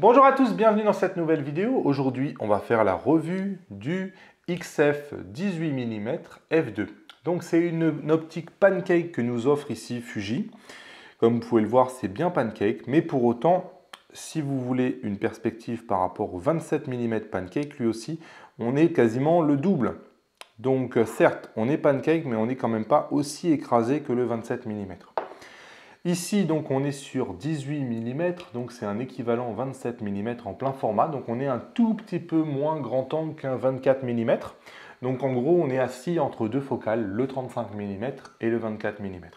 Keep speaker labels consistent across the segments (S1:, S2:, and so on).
S1: Bonjour à tous, bienvenue dans cette nouvelle vidéo. Aujourd'hui, on va faire la revue du XF 18 mm f2. Donc c'est une optique pancake que nous offre ici Fuji. Comme vous pouvez le voir, c'est bien pancake, mais pour autant, si vous voulez une perspective par rapport au 27 mm pancake, lui aussi, on est quasiment le double. Donc certes, on est pancake, mais on n'est quand même pas aussi écrasé que le 27 mm. Ici, donc, on est sur 18 mm, donc c'est un équivalent 27 mm en plein format. Donc on est un tout petit peu moins grand angle qu'un 24 mm. Donc en gros, on est assis entre deux focales, le 35 mm et le 24 mm.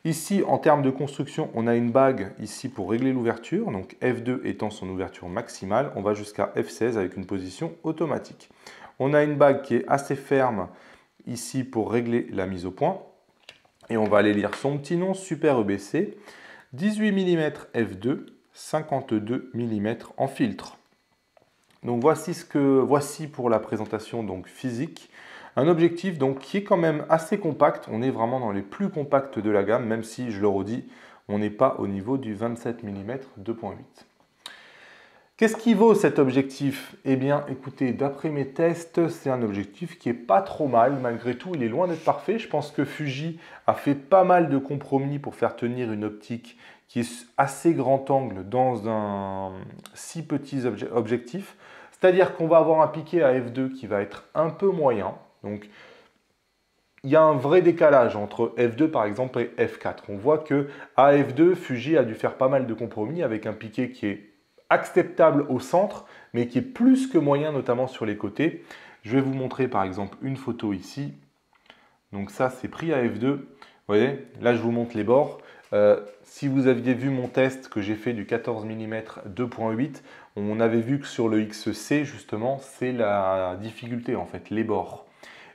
S1: Ici, en termes de construction, on a une bague ici pour régler l'ouverture. Donc F2 étant son ouverture maximale, on va jusqu'à F16 avec une position automatique. On a une bague qui est assez ferme ici pour régler la mise au point. Et on va aller lire son petit nom, Super EBC, 18 mm f2, 52 mm en filtre. Donc voici pour la présentation donc physique. Un objectif donc qui est quand même assez compact. On est vraiment dans les plus compacts de la gamme, même si je le redis, on n'est pas au niveau du 27 mm 2.8. Qu'est-ce qui vaut cet objectif? Eh bien, écoutez, d'après mes tests, c'est un objectif qui est pas trop mal. Malgré tout, il est loin d'être parfait. Je pense que Fuji a fait pas mal de compromis pour faire tenir une optique qui est assez grand angle dans un si petit objectif. C'est-à-dire qu'on va avoir un piqué à f2 qui va être un peu moyen. Donc, il y a un vrai décalage entre f2 par exemple et f4. On voit que à f2, Fuji a dû faire pas mal de compromis avec un piqué qui est acceptable au centre, mais qui est plus que moyen, notamment sur les côtés. Je vais vous montrer par exemple une photo ici. Donc ça, c'est pris à f2. Vous voyez, là, je vous montre les bords. Si vous aviez vu mon test que j'ai fait du 14 mm 2.8, on avait vu que sur le XC, justement, c'est la difficulté, en fait, les bords.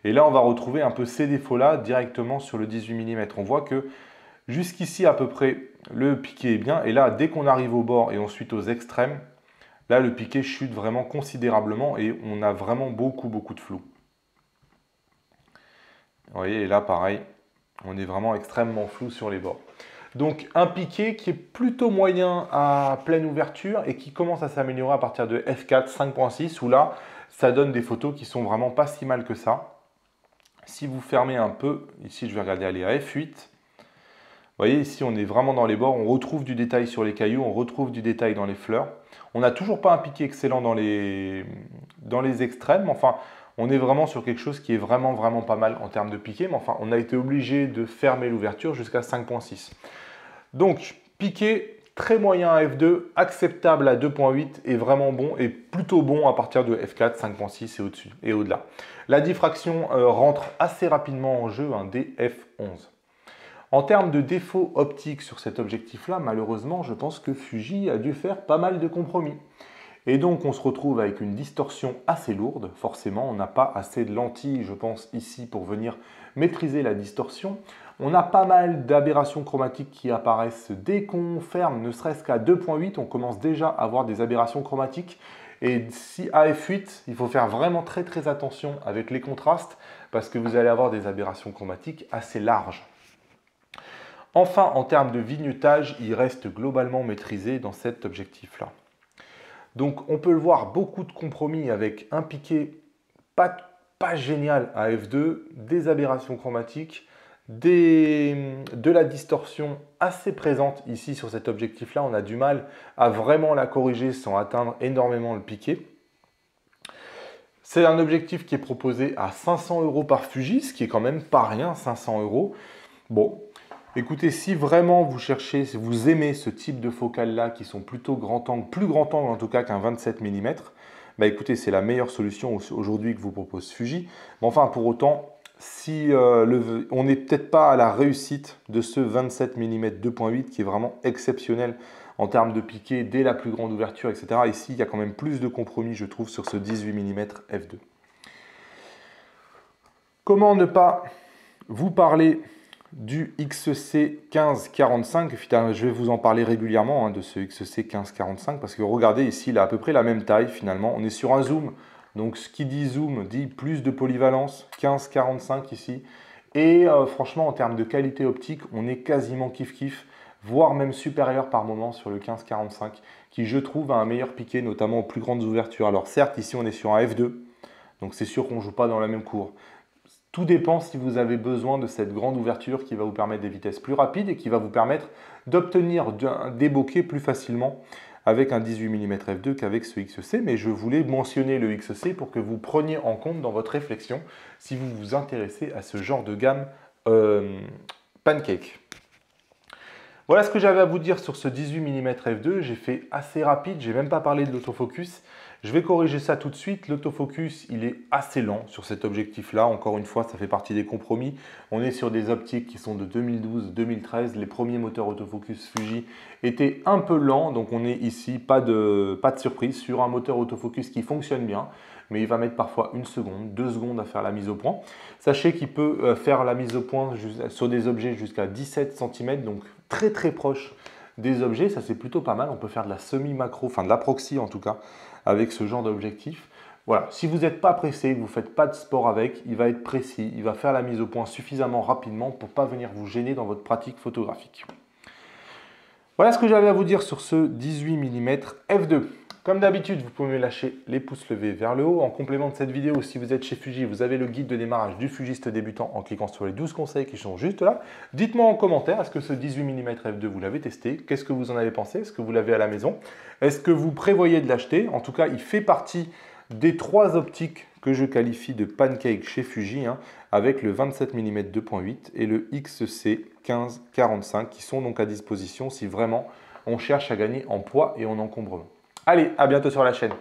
S1: Et là, on va retrouver un peu ces défauts-là directement sur le 18 mm. On voit que jusqu'ici, à peu près, le piqué est bien. Et là, dès qu'on arrive au bord et ensuite aux extrêmes, là, le piqué chute vraiment considérablement et on a vraiment beaucoup de flou. Vous voyez, et là, pareil, on est vraiment extrêmement flou sur les bords. Donc, un piqué qui est plutôt moyen à pleine ouverture et qui commence à s'améliorer à partir de F4 5.6 où là, ça donne des photos qui sont vraiment pas si mal que ça. Si vous fermez un peu, ici, je vais regarder aller à F8. Vous voyez, ici, on est vraiment dans les bords. On retrouve du détail sur les cailloux, on retrouve du détail dans les fleurs. On n'a toujours pas un piqué excellent dans les extrêmes. Enfin, on est vraiment sur quelque chose qui est vraiment pas mal en termes de piqué. Mais enfin, on a été obligé de fermer l'ouverture jusqu'à 5.6. Donc, piqué très moyen à F2, acceptable à 2.8 et vraiment bon et plutôt bon à partir de F4, 5.6 et au-dessus et au-delà. La diffraction rentre assez rapidement en jeu, un DF11. En termes de défauts optiques sur cet objectif-là, malheureusement, je pense que Fuji a dû faire pas mal de compromis. Et donc, on se retrouve avec une distorsion assez lourde. Forcément, on n'a pas assez de lentilles, je pense, ici pour venir maîtriser la distorsion. On a pas mal d'aberrations chromatiques qui apparaissent dès qu'on ferme, ne serait-ce qu'à 2.8, on commence déjà à avoir des aberrations chromatiques. Et si à f8, il faut faire vraiment très attention avec les contrastes parce que vous allez avoir des aberrations chromatiques assez larges. Enfin, en termes de vignettage, il reste globalement maîtrisé dans cet objectif-là. Donc, on peut le voir, beaucoup de compromis avec un piqué pas génial à f2, des aberrations chromatiques, de la distorsion assez présente ici sur cet objectif-là. On a du mal à vraiment la corriger sans atteindre énormément le piqué. C'est un objectif qui est proposé à 500 € par Fuji, ce qui est quand même pas rien, 500 €. Bon, écoutez, si vraiment vous cherchez, si vous aimez ce type de focales-là qui sont plutôt grand angle, plus grand angle en tout cas qu'un 27 mm, bah écoutez, c'est la meilleure solution aujourd'hui que vous propose Fuji. Mais enfin, pour autant, si on n'est peut-être pas à la réussite de ce 27 mm 2.8 qui est vraiment exceptionnel en termes de piqué dès la plus grande ouverture, etc. Ici, il y a quand même plus de compromis, je trouve, sur ce 18 mm f2. Comment ne pas vous parler du XC 1545, je vais vous en parler régulièrement de ce XC 1545 parce que regardez ici, il a à peu près la même taille finalement. On est sur un zoom, donc ce qui dit zoom dit plus de polyvalence, 1545 ici. Et franchement, en termes de qualité optique, on est quasiment kiff-kiff. voire même supérieur par moment sur le 15-45, qui je trouve a un meilleur piqué, notamment aux plus grandes ouvertures. Alors certes, ici on est sur un F2, donc c'est sûr qu'on ne joue pas dans la même cour. Tout dépend si vous avez besoin de cette grande ouverture qui va vous permettre des vitesses plus rapides et qui va vous permettre d'obtenir des bokeh plus facilement avec un 18 mm f2 qu'avec ce XC. Mais je voulais mentionner le XC pour que vous preniez en compte dans votre réflexion si vous vous intéressez à ce genre de gamme pancake. Voilà ce que j'avais à vous dire sur ce 18 mm f2. J'ai fait assez rapide, je n'ai même pas parlé de l'autofocus. Je vais corriger ça tout de suite. L'autofocus, il est assez lent sur cet objectif-là. Encore une fois, ça fait partie des compromis. On est sur des optiques qui sont de 2012-2013. Les premiers moteurs autofocus Fuji étaient un peu lents. Donc on est ici, pas de surprise, sur un moteur autofocus qui fonctionne bien. Mais il va mettre parfois 1 seconde, 2 secondes à faire la mise au point. Sachez qu'il peut faire la mise au point sur des objets jusqu'à 17 cm, donc très très proche des objets. Ça, c'est plutôt pas mal. On peut faire de la semi-macro, enfin de la proxy en tout cas, avec ce genre d'objectif. Voilà, si vous n'êtes pas pressé, vous ne faites pas de sport avec, il va être précis, il va faire la mise au point suffisamment rapidement pour ne pas venir vous gêner dans votre pratique photographique. Voilà ce que j'avais à vous dire sur ce 18 mm f2. Comme d'habitude, vous pouvez me lâcher les pouces levés vers le haut. En complément de cette vidéo, si vous êtes chez Fuji, vous avez le guide de démarrage du fugiste débutant en cliquant sur les 12 conseils qui sont juste là. Dites-moi en commentaire, est-ce que ce 18 mm f2, vous l'avez testé? Qu'est-ce que vous en avez pensé? Est-ce que vous l'avez à la maison? Est-ce que vous prévoyez de l'acheter? En tout cas, il fait partie des 3 optiques que je qualifie de pancake chez Fuji, avec le 27 mm 2.8 et le XC 15-45 qui sont donc à disposition si vraiment on cherche à gagner en poids et en encombrement. Allez, à bientôt sur la chaîne.